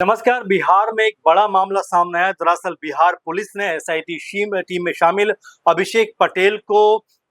नमस्कार। बिहार में एक बड़ा मामला सामने आया। दरअसल बिहार पुलिस ने एसआईटी टीम में शामिल अभिषेक पटेल को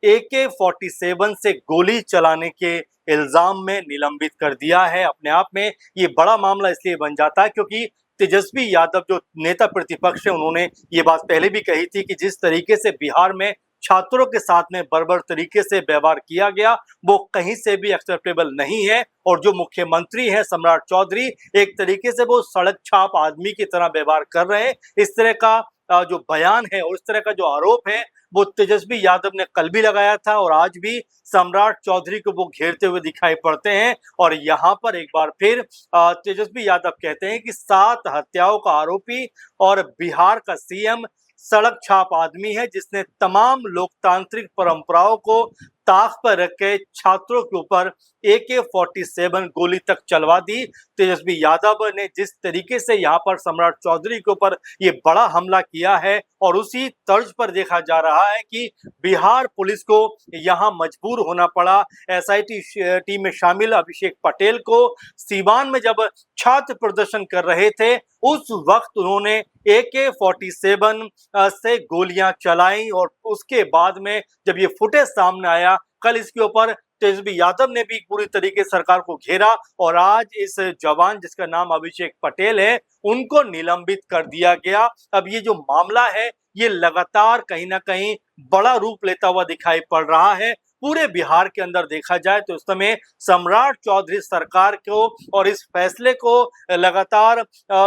AK-47 से गोली चलाने के इल्जाम में निलंबित कर दिया है। अपने आप में ये बड़ा मामला इसलिए बन जाता है क्योंकि तेजस्वी यादव जो नेता प्रतिपक्ष है, उन्होंने ये बात पहले भी कही थी कि जिस तरीके से बिहार में छात्रों के साथ में बर्बर तरीके से व्यवहार किया गया, वो कहीं से भी एक्सेप्टेबल नहीं है। और जो मुख्यमंत्री हैं सम्राट चौधरी, एक तरीके से वो सड़क छाप आदमी की तरह व्यवहार कर रहे हैं। इस तरह का जो बयान है और इस तरह का जो आरोप है, वो तेजस्वी यादव ने कल भी लगाया था और आज भी सम्राट चौधरी को वो घेरते हुए दिखाई पड़ते हैं। और यहाँ पर एक बार फिर तेजस्वी यादव कहते हैं कि 7 हत्याओं का आरोपी और बिहार का सीएम सड़क छाप आदमी है, जिसने तमाम लोकतांत्रिक परंपराओं को ताक पर रख के छात्रों के ऊपर AK-47 गोली तक चलवा दी। तेजस्वी यादव ने जिस तरीके से यहाँ पर सम्राट चौधरी के ऊपर ये बड़ा हमला किया है, और उसी तर्ज पर देखा जा रहा है कि बिहार पुलिस को यहाँ मजबूर होना पड़ा। एसआईटी टीम में शामिल अभिषेक पटेल को सीवान में जब छात्र प्रदर्शन कर रहे थे, उस वक्त उन्होंने AK-47 से गोलियां चलाई। और उसके बाद में जब ये फुटेज सामने आया, कल इसके ऊपर तेजस्वी यादव ने भी पूरी तरीके से सरकार को घेरा और आज इस जवान जिसका नाम अभिषेक पटेल है, उनको निलंबित कर दिया गया। अब ये जो मामला है, ये लगातार कहीं ना कहीं बड़ा रूप लेता हुआ दिखाई पड़ रहा है। पूरे बिहार के अंदर देखा जाए तो इस समय सम्राट चौधरी सरकार को और इस फैसले को लगातार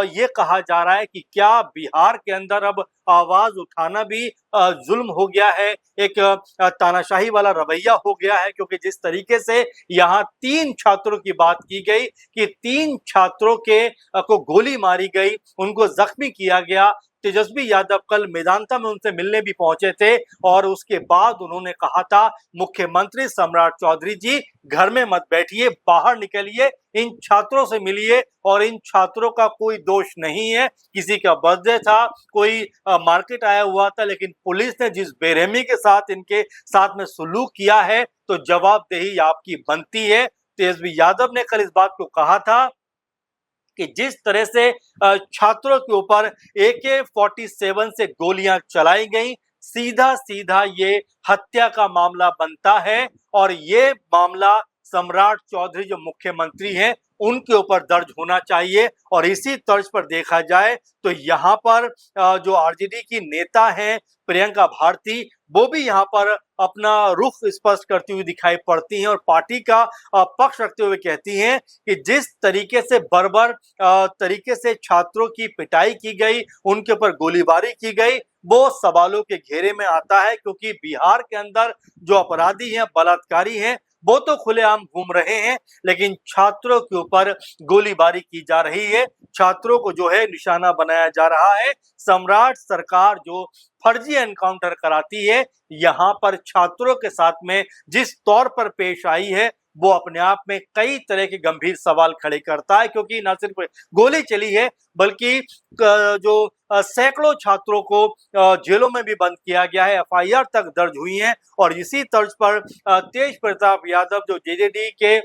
ये कहा जा रहा है कि क्या बिहार के अंदर अब आवाज उठाना भी जुल्म हो गया है, एक तानाशाही वाला रवैया हो गया है। क्योंकि जिस तरीके से यहाँ 3 छात्रों की बात की गई कि 3 छात्रों के को गोली मारी गई, उनको जख्मी किया गया। तेजस्वी यादव कल मेदांता में उनसे मिलने भी पहुंचे थे और उसके बाद उन्होंने कहा था, मुख्यमंत्री सम्राट चौधरी जी, घर में मत बैठिए, बाहर निकलिए, इन छात्रों से मिलिए। और इन छात्रों का कोई दोष नहीं है, किसी का बर्थडे था, कोई मार्केट आया हुआ था, लेकिन पुलिस ने जिस बेरहमी के साथ इनके साथ में सलूक किया है, तो जवाबदेही आपकी बनती है। तेजस्वी यादव ने कल इस बात को कहा था कि जिस तरह से छात्रों के ऊपर AK-47 से गोलियां चलाई गई, सीधा सीधा ये हत्या का मामला बनता है। और ये मामला सम्राट चौधरी जो मुख्यमंत्री हैं, उनके ऊपर दर्ज होना चाहिए। और इसी तर्ज पर देखा जाए तो यहाँ पर जो आरजेडी की नेता हैं प्रियंका भारती, वो भी यहाँ पर अपना रुख स्पष्ट करती हुई दिखाई पड़ती हैं और पार्टी का पक्ष रखते हुए कहती हैं कि जिस तरीके से बर्बर तरीके से छात्रों की पिटाई की गई, उनके ऊपर गोलीबारी की गई, वो सवालों के घेरे में आता है। क्योंकि बिहार के अंदर जो अपराधी हैं, बलात्कारी हैं, वो तो खुलेआम घूम रहे हैं, लेकिन छात्रों के ऊपर गोलीबारी की जा रही है, छात्रों को जो है निशाना बनाया जा रहा है। सम्राट सरकार जो फर्जी एनकाउंटर कराती है, यहाँ पर छात्रों के साथ में जिस तौर पर पेश आई है, वो अपने आप में कई तरह के गंभीर सवाल खड़े करता है। क्योंकि न सिर्फ गोली चली है, बल्कि जो सैकड़ों छात्रों को जेलों में भी बंद किया गया है, FIR तक दर्ज हुई है। और इसी तर्ज पर तेज प्रताप यादव जो JJD के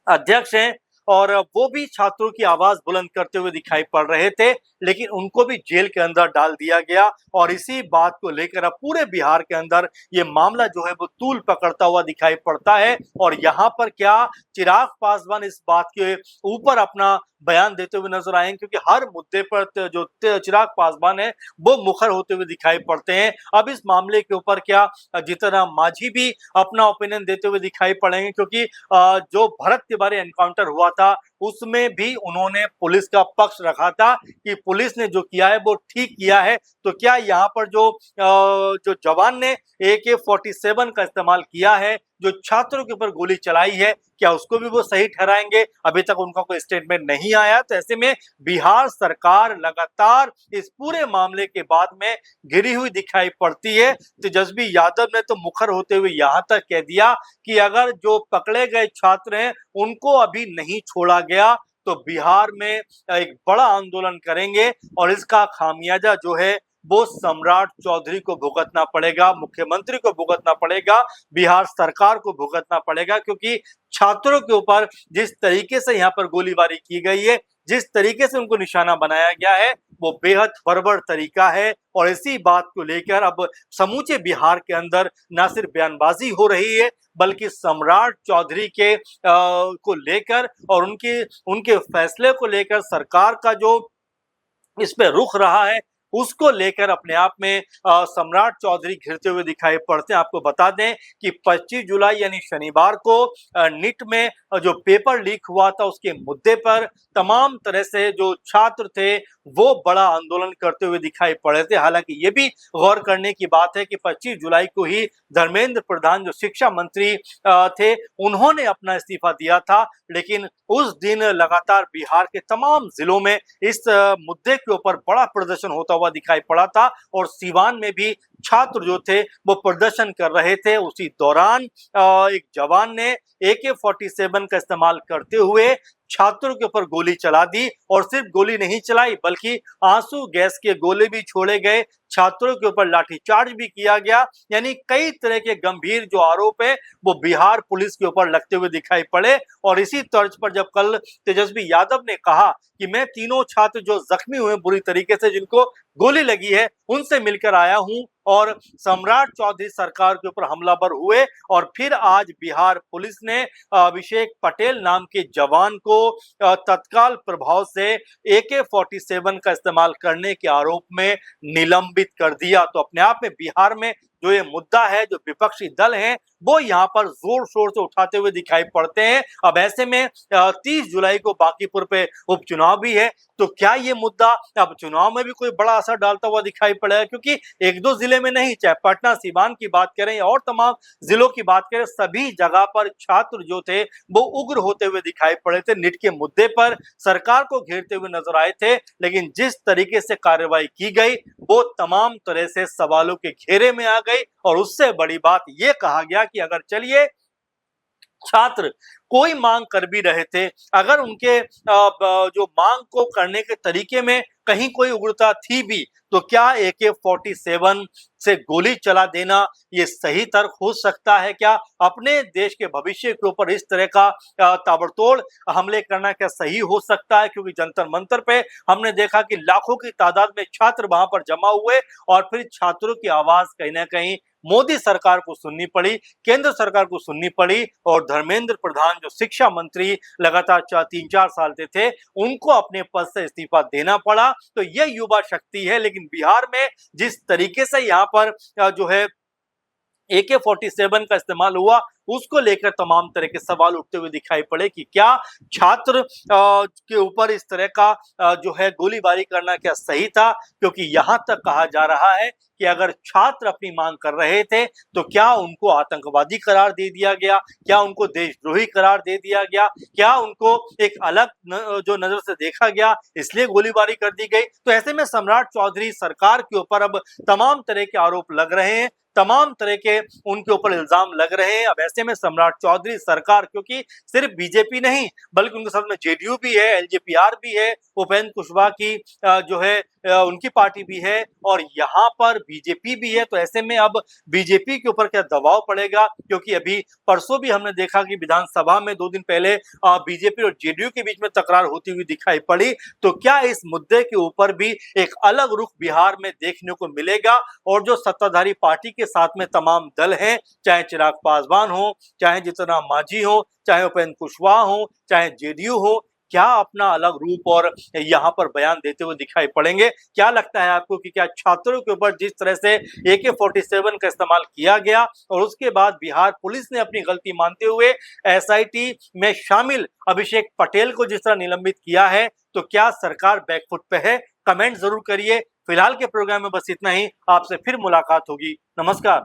अध्यक्ष हैं, और वो भी छात्रों की आवाज बुलंद करते हुए दिखाई पड़ रहे थे, लेकिन उनको भी जेल के अंदर डाल दिया गया। और इसी बात को लेकर अब पूरे बिहार के अंदर ये मामला जो है वो तूल पकड़ता हुआ दिखाई पड़ता है। और यहाँ पर क्या चिराग पासवान इस बात के ऊपर अपना बयान देते हुए नजर आए, क्योंकि हर मुद्दे पर जो चिराग पासवान है, वो मुखर होते हुए दिखाई पड़ते हैं। अब इस मामले के ऊपर क्या जीतन राम मांझी भी अपना ओपिनियन देते हुए दिखाई पड़ेंगे, क्योंकि जो भरत तिवारी एनकाउंटर हुआ था, उसमें भी उन्होंने पुलिस का पक्ष रखा था कि पुलिस ने जो किया है वो ठीक किया है। तो क्या यहाँ पर जो जवान ने AK-47 का इस्तेमाल किया है, जो छात्रों के ऊपर गोली चलाई है, क्या उसको भी वो सही ठहराएंगे? अभी तक उनका कोई स्टेटमेंट नहीं आया। तो ऐसे में बिहार सरकार लगातार इस पूरे मामले के बाद में घिरी हुई दिखाई पड़ती है। तेजस्वी यादव ने तो मुखर होते हुए यहाँ तक कह दिया कि अगर जो पकड़े गए छात्र हैं, उनको अभी नहीं छोड़ा गया, तो बिहार में एक बड़ा आंदोलन करेंगे और इसका खामियाजा जो है वो सम्राट चौधरी को भुगतना पड़ेगा, मुख्यमंत्री को भुगतना पड़ेगा, बिहार सरकार को भुगतना पड़ेगा। क्योंकि छात्रों के ऊपर जिस तरीके से यहाँ पर गोलीबारी की गई है, जिस तरीके से उनको निशाना बनाया गया है वो बेहद बर्बर तरीका है और इसी बात को लेकर अब समूचे बिहार के अंदर न सिर्फ बयानबाजी हो रही है बल्कि सम्राट चौधरी के को लेकर और उनके उनके फैसले को लेकर सरकार का जो इस पे रुख रहा है उसको लेकर अपने आप में सम्राट चौधरी घिरते हुए दिखाई पड़ते हैं। आपको बता दें कि 25 जुलाई यानी शनिवार को नीट में जो पेपर लीक हुआ था उसके मुद्दे पर तमाम तरह से जो छात्र थे वो बड़ा आंदोलन करते हुए दिखाई पड़े थे। हालांकि ये भी गौर करने की बात है कि 25 जुलाई को ही धर्मेंद्र प्रधान जो शिक्षा मंत्री थे उन्होंने अपना इस्तीफा दिया था, लेकिन उस दिन लगातार बिहार के तमाम जिलों में इस मुद्दे के ऊपर बड़ा प्रदर्शन होता हुआ दिखाई पड़ा था और सीवान में भी छात्र जो थे वो प्रदर्शन कर रहे थे। उसी दौरान एक जवान ने AK-47 का इस्तेमाल करते हुए छात्रों के ऊपर गोली चला दी और सिर्फ गोली नहीं चलाई बल्कि आंसू गैस के गोले भी छोड़े गए, छात्रों के ऊपर लाठीचार्ज भी किया गया। यानी कई तरह के गंभीर जो आरोप है वो बिहार पुलिस के ऊपर लगते हुए दिखाई पड़े और इसी तर्ज पर जब कल तेजस्वी यादव ने कहा कि मैं तीनों छात्र जो जख्मी हुए बुरी तरीके से जिनको गोली लगी है उनसे मिलकर आया हूं और सम्राट चौधरी सरकार के ऊपर हमलावर हुए और फिर आज बिहार पुलिस ने अभिषेक पटेल नाम के जवान को तत्काल प्रभाव से AK-47 का इस्तेमाल करने के आरोप में निलंबित कर दिया। तो अपने आप में बिहार में जो ये मुद्दा है जो विपक्षी दल हैं वो यहाँ पर जोर शोर से उठाते हुए दिखाई पड़ते हैं। अब ऐसे में 30 जुलाई को बांकीपुर पे उपचुनाव भी है, तो क्या ये मुद्दा अब चुनाव में भी कोई बड़ा असर डालता हुआ दिखाई पड़ेगा? क्योंकि एक दो जिले में नहीं, चाहे पटना सीवान की बात करें या और तमाम जिलों की बात करें, सभी जगह पर छात्र जो थे वो उग्र होते हुए दिखाई पड़े थे। नीट के मुद्दे पर सरकार को घेरते हुए नजर आए थे, लेकिन जिस तरीके से कार्रवाई की गई वो तमाम तरह से सवालों के घेरे में आ गई और उससे बड़ी बात यह कहा गया कि अगर चलिए छात्र कोई मांग कर भी रहे थे, अगर उनके जो मांग को करने के तरीके में कहीं कोई उग्रता थी भी, तो क्या AK-47 से गोली चला देना ये सही तर्क हो सकता है? क्या अपने देश के भविष्य के ऊपर इस तरह का ताबड़तोड़ हमले करना क्या सही हो सकता है? क्योंकि जंतर मंतर पे हमने देखा कि लाखों की तादाद में छात्र वहां पर जमा हुए और फिर छात्रों की आवाज कहीं ना कहीं मोदी सरकार को सुननी पड़ी, केंद्र सरकार को सुननी पड़ी और धर्मेंद्र प्रधान जो शिक्षा मंत्री लगातार 3-4 साल थे उनको अपने पद से इस्तीफा देना पड़ा। तो यह युवा शक्ति है, लेकिन बिहार में जिस तरीके से यहाँ पर जो है AK-47 का इस्तेमाल हुआ उसको लेकर तमाम तरह के सवाल उठते हुए दिखाई पड़े कि क्या छात्र के ऊपर इस तरह का जो है गोलीबारी करना क्या सही था? क्योंकि यहां तक कहा जा रहा है कि अगर छात्र अपनी मांग कर रहे थे तो क्या उनको आतंकवादी करार दे दिया गया, क्या उनको देशद्रोही करार दे दिया गया, क्या उनको एक अलग जो नजर से देखा गया इसलिए गोलीबारी कर दी गई? तो ऐसे में सम्राट चौधरी सरकार के ऊपर अब तमाम तरह के आरोप लग रहे हैं, तमाम तरह के उनके ऊपर इल्जाम लग रहे हैं। अब ऐसे में सम्राट चौधरी सरकार, क्योंकि सिर्फ बीजेपी नहीं बल्कि उनके साथ में JDU भी है, LJPR भी है, उपेंद्र कुशवाहा की जो है उनकी पार्टी भी है और यहाँ पर बीजेपी भी है। तो ऐसे में अब बीजेपी के ऊपर क्या दबाव पड़ेगा? क्योंकि अभी परसों भी हमने देखा कि विधानसभा में 2 दिन पहले बीजेपी और JDU के बीच में तकरार होती हुई दिखाई पड़ी। तो क्या इस मुद्दे के ऊपर भी एक अलग रुख बिहार में देखने को मिलेगा? और जो सत्ताधारी पार्टी के साथ में तमाम दल हैं, चाहे चिराग पासवान हो, चाहे जीतन राम मांझी हो, चाहे उपेंद्र कुशवाहा हो, चाहे JDU हो, क्या अपना अलग रूप और यहाँ पर बयान देते हुए दिखाई पड़ेंगे? क्या लगता है आपको कि क्या छात्रों के ऊपर जिस तरह से AK-47 का इस्तेमाल किया गया और उसके बाद बिहार पुलिस ने अपनी गलती मानते हुए SIT में शामिल अभिषेक पटेल को जिस तरह निलंबित किया है, तो क्या सरकार बैकफुट पे है? कमेंट जरूर करिए। फिलहाल के प्रोग्राम में बस इतना ही, आपसे फिर मुलाकात होगी। नमस्कार।